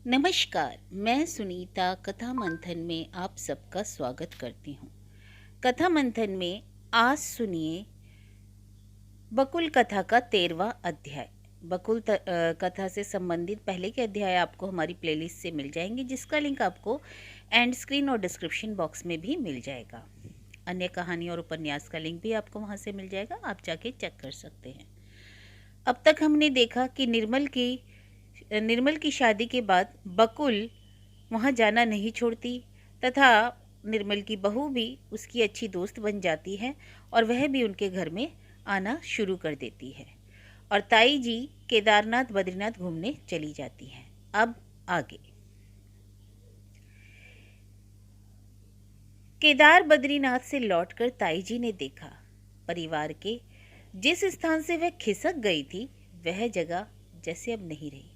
नमस्कार। मैं सुनीता कथा मंथन में आप सबका स्वागत करती हूँ। कथा मंथन में आज सुनिए बकुल कथा का 13वां अध्याय। कथा से संबंधित पहले के अध्याय आपको हमारी प्लेलिस्ट से मिल जाएंगे, जिसका लिंक आपको एंड स्क्रीन और डिस्क्रिप्शन बॉक्स में भी मिल जाएगा। अन्य कहानी और उपन्यास का लिंक भी आपको वहाँ से मिल जाएगा, आप जाके चेक कर सकते हैं। अब तक हमने देखा कि निर्मल की शादी के बाद बकुल वहाँ जाना नहीं छोड़ती तथा निर्मल की बहू भी उसकी अच्छी दोस्त बन जाती है और वह भी उनके घर में आना शुरू कर देती है और ताई जी केदारनाथ बद्रीनाथ घूमने चली जाती हैं। अब आगे केदार बद्रीनाथ से लौटकर ताई जी ने देखा परिवार के जिस स्थान से वह खिसक गई थी वह जगह जैसे अब नहीं रही।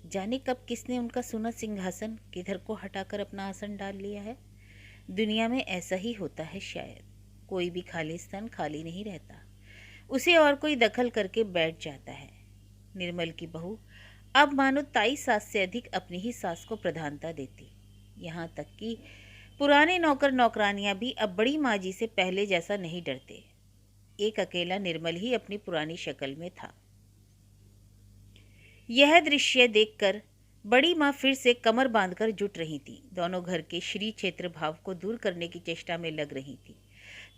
जाने कब किसने उनका सोना सिंहासन किधर को हटाकर अपना आसन डाल लिया है। दुनिया में ऐसा ही होता है, शायद कोई भी खाली स्थान खाली नहीं रहता, उसे और कोई दखल करके बैठ जाता है। निर्मल की बहू अब मानो ताई सास से अधिक अपनी ही सास को प्रधानता देती। यहाँ तक कि पुराने नौकर नौकरानियां भी अब बड़ी माँ जी से पहले जैसा नहीं डरते। एक अकेला निर्मल ही अपनी पुरानी शक्ल में था। यह दृश्य देखकर बड़ी माँ फिर से कमर बांधकर जुट रही थी। दोनों घर के श्री क्षेत्र भाव को दूर करने की चेष्टा में लग रही थी।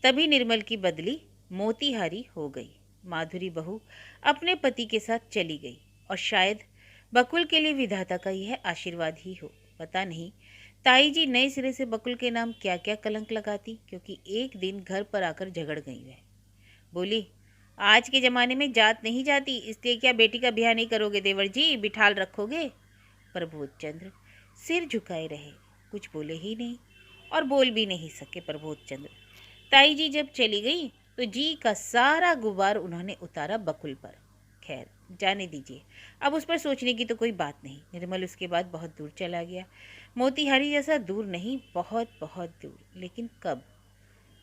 तभी निर्मल की बदली मोतीहारी हो गई। माधुरी बहू अपने पति के साथ चली गई और शायद बकुल के लिए विधाता का यह आशीर्वाद ही हो। पता नहीं ताई जी नए सिरे से बकुल के नाम क्या क्या कलंक लगाती, क्योंकि एक दिन घर पर आकर झगड़ गई। वह बोली, आज के ज़माने में जात नहीं जाती, इसलिए क्या बेटी का ब्याह नहीं करोगे देवर जी, बिठाल रखोगे। प्रबोध चंद्र सिर झुकाए रहे, कुछ बोले ही नहीं और बोल भी नहीं सके। प्रबोध चंद्र ताई जी जब चली गई तो जी का सारा गुबार उन्होंने उतारा बकुल पर। खैर जाने दीजिए, अब उस पर सोचने की तो कोई बात नहीं। निर्मल उसके बाद बहुत दूर चला गया। मोतीहारी जैसा दूर नहीं, बहुत बहुत दूर। लेकिन कब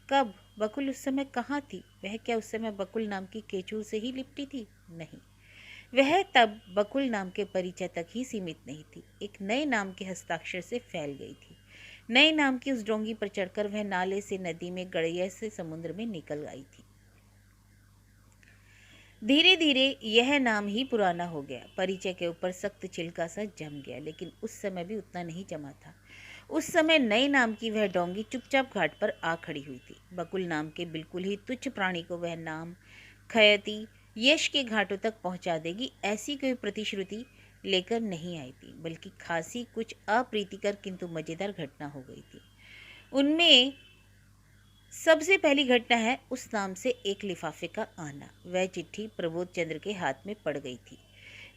कब बकुल उस समय कहाँ थी? वह क्या उस समय बकुल नाम की केचूर से ही लिपटी थी? नहीं, वह तब बकुल नाम के परिचय तक ही सीमित नहीं थी, एक नए नाम के हस्ताक्षर से फैल गई थी। नए नाम की उस डोंगी पर चढ़कर वह नाले से नदी में, गड़िया से समुद्र में निकल आई थी। धीरे धीरे यह नाम ही पुराना हो गया, परिचय के ऊपर सख्त छिलका सा जम गया, लेकिन उस समय भी उतना नहीं जमा था। उस समय नए नाम की वह डोंगी चुपचाप घाट पर आ खड़ी हुई थी। बकुल नाम के बिल्कुल ही तुच्छ प्राणी को वह नाम खयती यश के घाटों तक पहुंचा देगी, ऐसी कोई प्रतिश्रुति लेकर नहीं आई थी, बल्कि खासी कुछ अप्रीतिकर किंतु मजेदार घटना हो गई थी। उनमें सबसे पहली घटना है उस नाम से एक लिफाफे का आना। वह चिट्ठी प्रबोध चंद्र के हाथ में पड़ गई थी,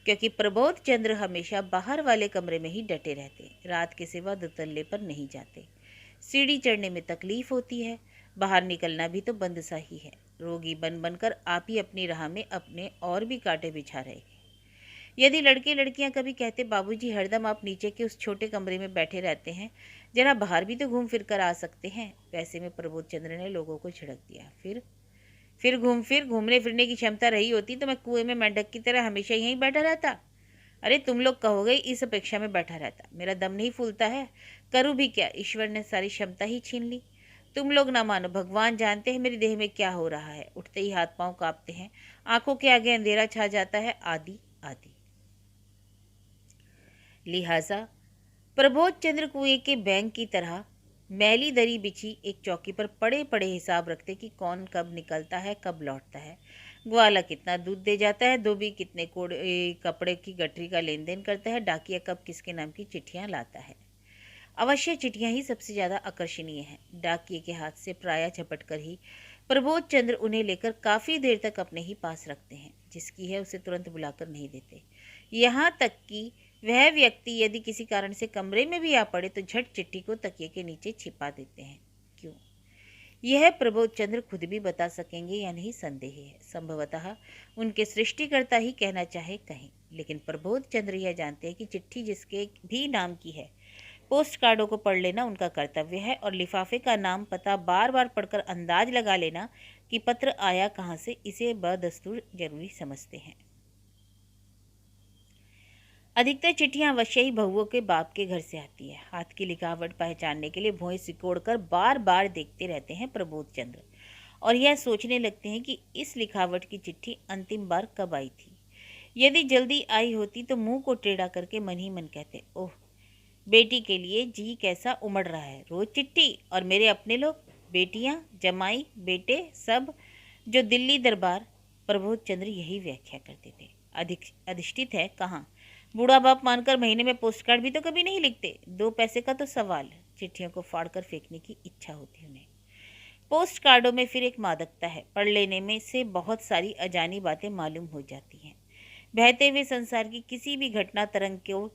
क्योंकि प्रबोध चंद्र हमेशा बाहर वाले कमरे में ही डटे रहते, रात के सिवा दुतल्ले पर नहीं जाते। सीढ़ी चढ़ने में तकलीफ होती है, बाहर निकलना भी तो बंद सा ही है। रोगी बन बनकर आप ही अपनी राह में अपने और भी कांटे बिछा रहे। यदि लड़के लड़कियां कभी कहते, बाबूजी हरदम आप नीचे के उस छोटे कमरे में बैठे रहते हैं, जरा बाहर भी तो घूम फिर कर आ सकते हैं। वैसे में प्रबोध चंद्र ने लोगों को झिड़क दिया। फिर घूमने फिरने की क्षमता रही होती तो मैं कुएं में मेंढक की तरह हमेशा यहीं बैठा रहता। अरे तुम लोग कहोगे इस अपेक्षा में बैठा रहता, मेरा दम नहीं फूलता है, करूँ भी क्या, ईश्वर ने सारी क्षमता ही छीन ली। तुम लोग ना मानो, भगवान जानते हैं मेरे देह में क्या हो रहा है। उठते ही हाथ पांव कांपते हैं, आंखों के आगे अंधेरा छा जाता है, आदि आदि। लिहाजा प्रबोध चंद्र कुएं के बैंक की तरह मैली दरी बिछी एक चौकी पर पड़े पड़े हिसाब रखते कि कौन कब निकलता है, कब लौटता है, ग्वाला कितना दूध दे जाता है, धोबी कितने कपड़े की गठरी का लेन देन करता है, डाकिया कब किसके नाम की चिट्ठियां लाता है। अवश्य चिट्ठियां ही सबसे ज़्यादा आकर्षणीय हैं। डाकिए के हाथ से प्रायः झपट कर ही प्रबोध चंद्र उन्हें लेकर काफ़ी देर तक अपने ही पास रखते हैं। जिसकी है उसे तुरंत बुलाकर नहीं देते। यहाँ तक कि वह व्यक्ति यदि किसी कारण से कमरे में भी आ पड़े तो झट चिट्ठी को तकिए के नीचे छिपा देते हैं। क्यों? यह प्रबोध चंद्र खुद भी बता सकेंगे या नहीं संदेह है। संभवतः उनके सृष्टिकर्ता ही कहना चाहे कहें, लेकिन प्रबोध चंद्र यह जानते हैं कि चिट्ठी जिसके भी नाम की है, पोस्ट कार्डों को पढ़ लेना उनका कर्तव्य है, और लिफाफे का नाम पता बार बार पढ़कर अंदाज लगा लेना कि पत्र आया कहाँ से, इसे बदस्तूर जरूरी समझते हैं। अधिकतर चिट्ठियां अवश्य ही बहुओं के बाप के घर से आती है। हाथ की लिखावट पहचानने के लिए भौहें सिकोड़कर बार बार देखते रहते हैं प्रबोध चंद्र, और यह सोचने लगते हैं कि इस लिखावट की चिट्ठी अंतिम बार कब आई थी। यदि जल्दी आई होती तो मुंह को टेढ़ा करके मन ही मन कहते, ओह बेटी के लिए जी कैसा उमड़ रहा है, रोज चिट्ठी, और मेरे अपने लोग, बेटियां, जमाई, बेटे, सब जो दिल्ली दरबार। प्रबोध चंद्र यही व्याख्या करते थे। अधिष्ठित है कहाँ, बूढ़ा बाप मानकर महीने में पोस्ट कार्ड भी तो कभी नहीं लिखते। 2 पैसे का तो सवाल, चिट्ठियों को फाड़कर फेंकने की इच्छा होती उन्हें। पोस्ट कार्डों में फिर एक मादकता है, पढ़ लेने में से बहुत सारी अजानी बातें मालूम हो जाती हैं। बहते हुए संसार की किसी भी घटना तरंग को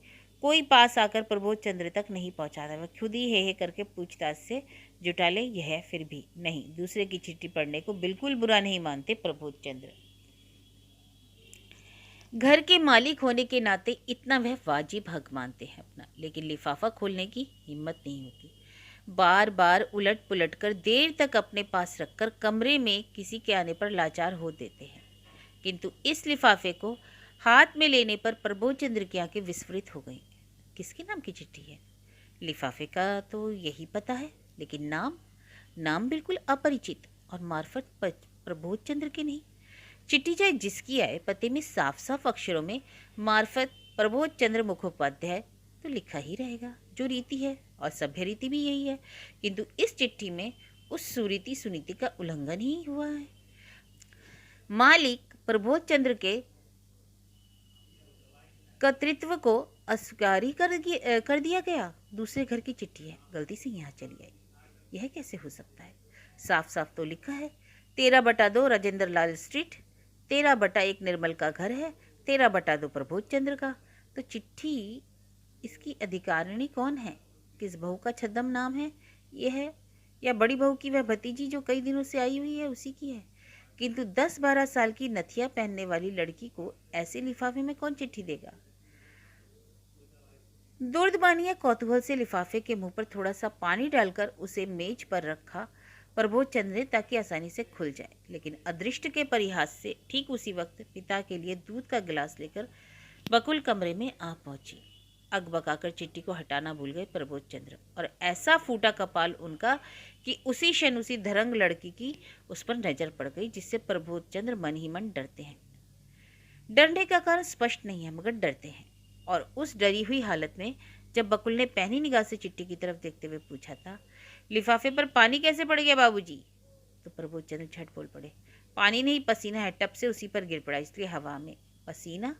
कोई पास आकर प्रबोध चंद्र तक नहीं पहुंचाता। वह खुद ही हे करके पूछताछ से जुटा ले, यह फिर भी नहीं। दूसरे की चिट्ठी पढ़ने को बिल्कुल बुरा नहीं मानते प्रबोध चंद्र। घर के मालिक होने के नाते इतना वह वाजिब हक मानते हैं अपना, लेकिन लिफाफा खोलने की हिम्मत नहीं होती। बार बार उलट पुलट कर देर तक अपने पास रखकर कमरे में किसी के आने पर लाचार हो देते हैं। किंतु इस लिफाफे को हाथ में लेने पर प्रबोध चंद्र की आंखें विस्फुरित हो गईं। किसके नाम की चिट्ठी है? लिफाफे का तो यही पता है, लेकिन नाम बिल्कुल अपरिचित और मार्फत प्रबोध चंद्र के नहीं। चिट्ठी चाहे जिसकी आए, पते में साफ साफ अक्षरों में मार्फत प्रबोध चंद्र मुखोपाध्याय तो लिखा ही रहेगा, जो रीति है, और सभ्य रीति भी यही है। किंतु इस चिट्ठी में उस सुरीति सुनीति का उल्लंघन ही हुआ है। मालिक प्रबोध चंद्र के कर्तृत्व को अस्वीकार कर दिया गया। दूसरे घर की चिट्ठी है, गलती से यहाँ चली आई, यह कैसे हो सकता है? साफ साफ तो लिखा है 13/2 राजेंद्र लाल स्ट्रीट, 13/1 निर्मल का घर है, 13/2 प्रबोध चंद्र का। तो चिट्ठी इसकी अधिकारिणी कौन है? किस बहू का छद्म नाम है यह है, या बड़ी बहू की वह भतीजी जो कई दिनों से आई हुई है उसी की है? किंतु 10-12 साल की नथिया पहनने वाली लड़की को ऐसे लिफाफे में कौन चिट्ठी देगा? दुर्दबानिया कौतूहल से लिफाफे के मुंह पर थोड़ा सा पानी डालकर उसे मेज पर रखा प्रबोध चंद्र ने, ताकि आसानी से खुल जाए। लेकिन अदृष्ट के परिहास से ठीक उसी वक्त पिता के लिए दूध का गिलास लेकर बकुल कमरे में आ पहुंची। अकबकाकर चिट्ठी को हटाना भूल गए प्रबोध चंद्र, और ऐसा फूटा कपाल उनका कि उसी क्षण उसी धरंग लड़की की उस पर नजर पड़ गई, जिससे प्रबोध चंद्र मन ही मन डरते हैं। डरने का कारण स्पष्ट नहीं है, मगर डरते हैं। और उस डरी हुई हालत में जब बकुल ने पहनी निगाह से चिट्ठी की तरफ देखते हुए पूछा था, लिफाफे पर पानी कैसे पड़ गया बाबूजी? तो प्रबोध चंद्र झट बोल पड़े, पानी नहीं, पसीना है, टप से उसी पर गिर पड़ा, इसलिए हवा में। पसीना?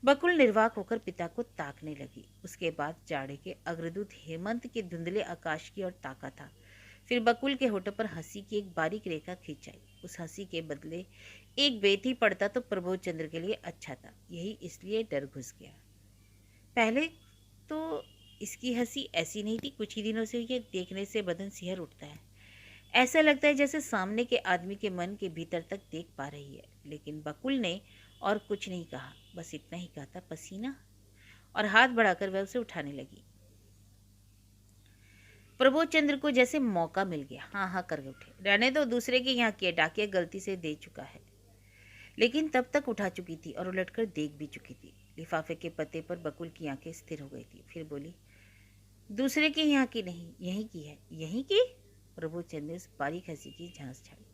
बकुल निर्वाक होकर पिता को ताकने लगी। उसके बाद जाड़े के अग्रदूत हेमंत के धुंधले आकाश की ओर ताका था। फिर बकुल के होठों पर हंसी की एक बारीक रेखा खिंचाई। उस हंसी के बदले एक बेत ही पड़ता तो प्रबोध चंद्र के लिए अच्छा था। यही इसलिए डर घुस गया। पहले तो इसकी हंसी ऐसी नहीं थी, कुछ ही दिनों से ये देखने से बदन सिहर उठता है। ऐसा लगता है जैसे सामने के आदमी के मन के भीतर तक देख पा रही है। लेकिन बकुल ने और कुछ नहीं कहा, बस इतना ही कहा था, पसीना, और हाथ बढ़ाकर वह उसे उठाने लगी। प्रबोध चंद्र को जैसे मौका मिल गया, हाँ हाँ कर उठे। रहने दो, दूसरे के यहाँ किए डाकिया गलती से दे चुका है। लेकिन तब तक उठा चुकी थी और उलटकर देख भी चुकी थी। लिफाफे के पते पर बकुल की आंखें स्थिर हो गई थी। फिर बोली, दूसरे के यहाँ की नहीं, यहीं की है। यहीं की? प्रभु चंद्र ने बारीक हंसी की झांस छाड़ी,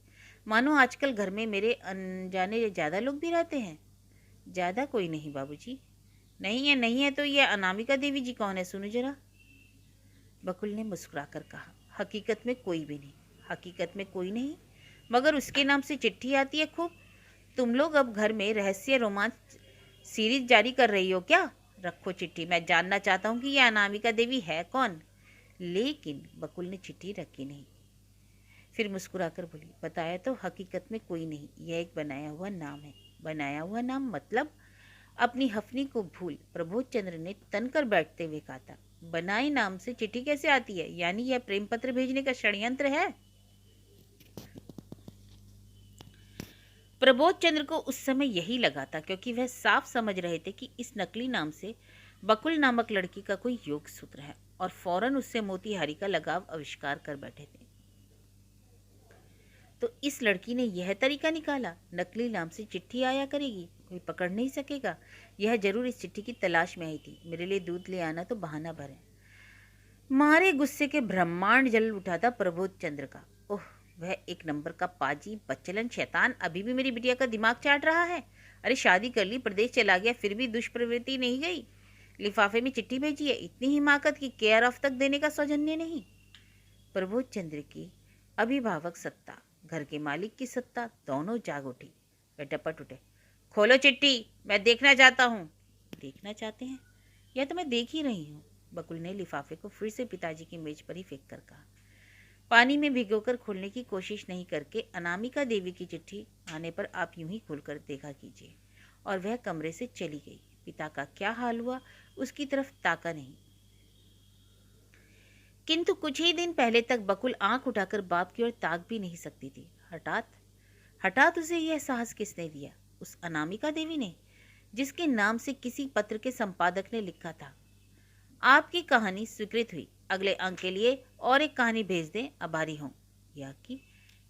मानो आजकल घर में मेरे अनजाने ज़्यादा लोग भी रहते हैं। ज़्यादा कोई नहीं बाबूजी। नहीं है तो ये अनामिका देवी जी कौन है, सुनो जरा। बकुल ने मुस्कुराकर कहा, हकीकत में कोई भी नहीं। हकीकत में कोई नहीं, मगर उसके नाम से चिट्ठी आती है खूब। तुम लोग अब घर में रहस्य रोमांच सीरीज जारी कर रही हो क्या? रखो चिट्ठी, मैं जानना चाहता हूँ कि यह अनामिका देवी है कौन। लेकिन बकुल ने चिट्ठी रखी नहीं। फिर मुस्कुराकर बोली, बताया तो हकीकत में कोई नहीं, यह एक बनाया हुआ नाम है। बनाया हुआ नाम मतलब? अपनी हफनी को भूल प्रबोध चंद्र ने तनकर बैठते हुए कहा था, बनाए नाम से चिट्ठी कैसे आती है? यानी यह प्रेम पत्र भेजने का षड्यंत्र है? प्रबोध चंद्र को उस समय यही लगा था, क्योंकि वह साफ समझ रहे थे कि इस नकली नाम से बकुल नामक लड़की का कोई योग सूत्र है, और फौरन उससे मोतीहारी का लगाव आविष्कार कर बैठे थे। तो इस लड़की ने यह तरीका निकाला, नकली नाम से चिट्ठी आया करेगी। कोई पकड़ नहीं सकेगा। यह जरूर इस चिट्ठी की तलाश में आई थी। मेरे लिए दूध ले आना तो बहाना भर है। मारे गुस्से के ब्रह्मांड जल उठा था प्रबोध चंद्र का। ओह, वह एक नंबर का पाजी बच्चलन शैतान अभी भी मेरी बिटिया का दिमाग चाट रहा है। अरे शादी कर ली, प्रदेश चला गया, फिर भी दुष्प्रवृत्ति नहीं गई। लिफाफे में चिट्ठी भेजी है, इतनी हिमाकत की केयर ऑफ तक देने का सौजन्य नहीं। प्रबोध चंद्र की अभिभावक सत्ता, घर के मालिक की सत्ता दोनों जाग उठी। वे टपट उठे। खोलो चिट्ठी, मैं देखना चाहता हूँ। देखना चाहते हैं? यह तो मैं देख ही रही हूँ। बकुल ने लिफाफे को फिर से पिताजी की मेज पर ही फेंक कर कहा। पानी में भिगोकर खोलने की कोशिश नहीं करके अनामिका देवी की चिट्ठी आने पर आप यूं ही खोलकर देखा कीजिए। और वह कमरे से चली गई। पिता का क्या हाल हुआ उसकी तरफ ताका नहीं। किंतु कुछ ही दिन पहले तक बकुल आंख उठाकर बाप की ओर ताक भी नहीं सकती थी। हठात हठात उसे यह साहस किसने दिया? उस अनामिका देवी ने, जिसके नाम से किसी पत्र के संपादक ने लिखा था, आपकी कहानी स्वीकृत हुई, अगले अंक के लिए और एक कहानी भेज दें, आभारी हों। या कि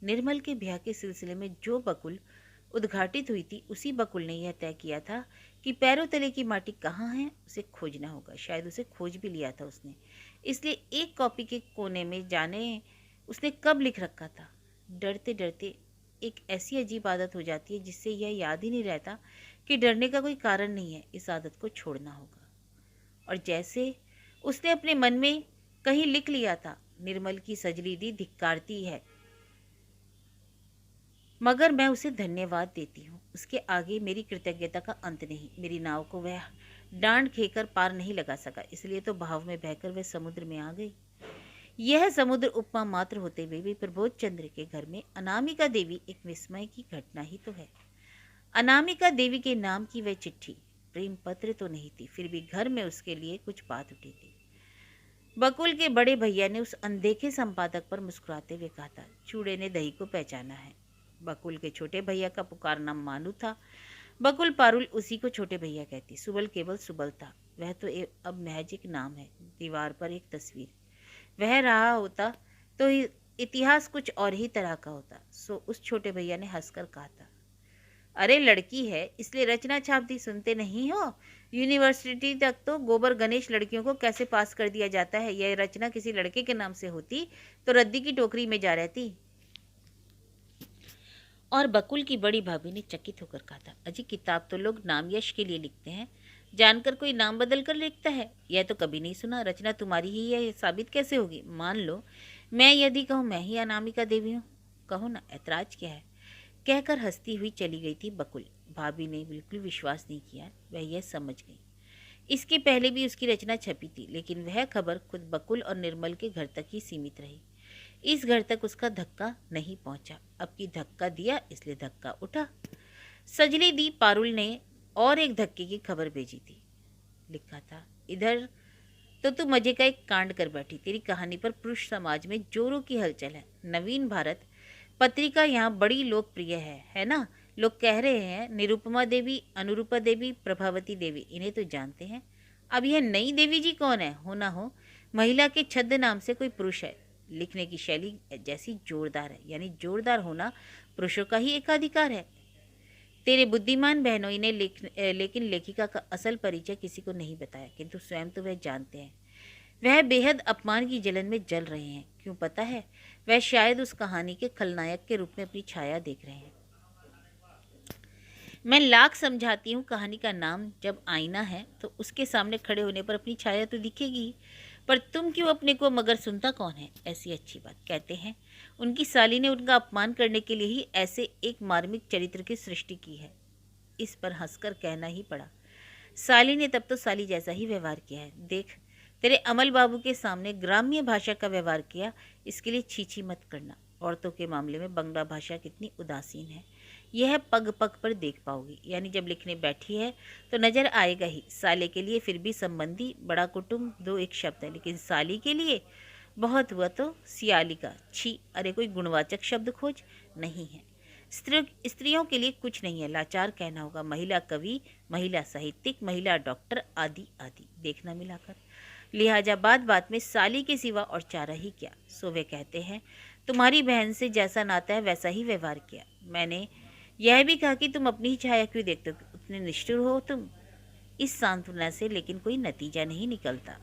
निर्मल के ब्याह के सिलसिले में जो बकुल उद्घाटित हुई थी, उसी बकुल ने यह तय किया था कि पैरों तले की माटी कहाँ है उसे खोजना होगा। शायद उसे खोज भी लिया था उसने, इसलिए एक कॉपी के कोने में जाने उसने कब लिख रखा था। डरते डरते एक ऐसी अजीब आदत हो जाती है जिससे यह याद ही नहीं रहता कि डरने का कोई कारण नहीं है। इस आदत को छोड़ना होगा। और जैसे उसने अपने मन में कहीं लिख लिया था, निर्मल की सजली दी धिक्कारती है, मगर मैं उसे धन्यवाद देती हूँ। उसके आगे मेरी कृतज्ञता का अंत नहीं। मेरी नाव को वह डांड खेकर पार नहीं लगा सका, इसलिए तो भाव में बहकर वह समुद्र में आ गई। यह समुद्र उपमा मात्र होते हुए भी प्रबोध चंद्र के घर में अनामिका देवी एक विस्मय की घटना ही तो है। अनामिका देवी के नाम की वह चिट्ठी प्रेम पत्र तो नहीं थी, फिर भी घर में उसके लिए कुछ बात उठी थी। बकुल के बड़े भैया ने उस अनदेखे संपादक पर मुस्कुराते हुए कहा था, चूड़े ने दही को पहचाना है। बकुल के छोटे भैया का पुकार नाम मानू था। बकुल पारुल उसी को छोटे भैया कहती। सुबल केवल सुबल था। वह तो अब महज एक नाम है, दीवार पर एक तस्वीर। वह रहा होता तो इतिहास कुछ और ही तरह का होता। सो उस छोटे भैया ने हंसकर कहा था, अरे लड़की है इसलिए रचना छाप दी, सुनते नहीं हो? यूनिवर्सिटी तक तो गोबर गणेश लड़कियों को कैसे पास कर दिया जाता है। यह रचना किसी लड़के के नाम से होती तो रद्दी की टोकरी में जा रहती। और बकुल की बड़ी भाभी ने चकित होकर कहा था, अजी किताब तो लोग नाम यश के लिए लिखते हैं, जानकर कोई नाम बदल कर लिखता है? यह तो कभी नहीं सुना। रचना तुम्हारी ही है, ये साबित कैसे होगी? मान लो मैं यदि कहूँ मैं ही अनामिका देवी हूँ, कहो ना, ऐतराज क्या है? कहकर हंसती हुई चली गई थी बकुल। भाभी ने बिल्कुल विश्वास नहीं किया। वह यह समझ गई इसके पहले भी उसकी रचना छपी थी, लेकिन वह खबर खुद बकुल और निर्मल के घर तक ही सीमित रही। इस घर तक उसका धक्का नहीं पहुंचा। अब की धक्का दिया इसलिए धक्का उठा। सजली दी पारुल ने और एक धक्के की खबर भेजी थी। लिखा था, इधर तो तू मजे का एक कांड कर बैठी। तेरी कहानी पर पुरुष समाज में जोरों की हलचल है। नवीन भारत पत्रिका यहाँ बड़ी लोकप्रिय है ना? लोग कह रहे हैं निरुपमा देवी, अनुरूपा देवी, प्रभावती देवी, इन्हें तो जानते हैं। अब यह नई देवी जी कौन है? हो ना हो महिला के छद्म नाम से कोई पुरुष है। लिखने की शैली जैसी जोरदार है, यानी जोरदार होना पुरुषों का ही एकाधिकार है। तेरे बुद्धिमान बहनों ने लेकिन लेखिका का असल परिचय किसी को नहीं बताया, किंतु स्वयं तो वह जानते हैं। वह बेहद अपमान की जलन में जल रहे हैं। क्यों पता है? वह शायद उस कहानी के खलनायक के रूप में अपनी छाया देख रहे हैं। मैं लाख समझाती हूँ, कहानी का नाम जब आईना है तो उसके सामने खड़े होने पर अपनी छाया तो दिखेगी, पर तुम क्यों अपने को? मगर सुनता कौन है ऐसी अच्छी बात? कहते हैं उनकी साली ने उनका अपमान करने के लिए ही ऐसे एक मार्मिक चरित्र की सृष्टि की है। इस पर हंसकर कहना ही पड़ा, साली ने तब तो साली जैसा ही व्यवहार किया है। देख, तेरे अमल बाबू के सामने ग्राम्य भाषा का व्यवहार किया, इसके लिए छीछी मत करना। औरतों के मामले में बंगला भाषा कितनी उदासीन है, यह पग पग पर देख पाओगी। यानी जब लिखने बैठी है तो नजर आएगा ही। साले के लिए फिर भी संबंधी, बड़ा कुटुंब, दो एक शब्द है, लेकिन साली के लिए बहुत हुआ तो सियाली का छी। अरे कोई गुणवाचक शब्द खोज नहीं है। स्त्रियों के लिए कुछ नहीं है, लाचार कहना होगा। महिला कवि, महिला साहित्यिक, महिला डॉक्टर, आदि आदि देखना मिलाकर। लिहाजा बात बात में साली के सिवा और चारा ही क्या। सो वे कहते हैं तुम्हारी बहन से जैसा नाता है वैसा ही व्यवहार किया। मैंने यह भी कहा कि तुम अपनी ही छाया क्यों देखते हो? इतने निष्ठुर हो तुम। इस सांत्वना से लेकिन कोई नतीजा नहीं निकलता।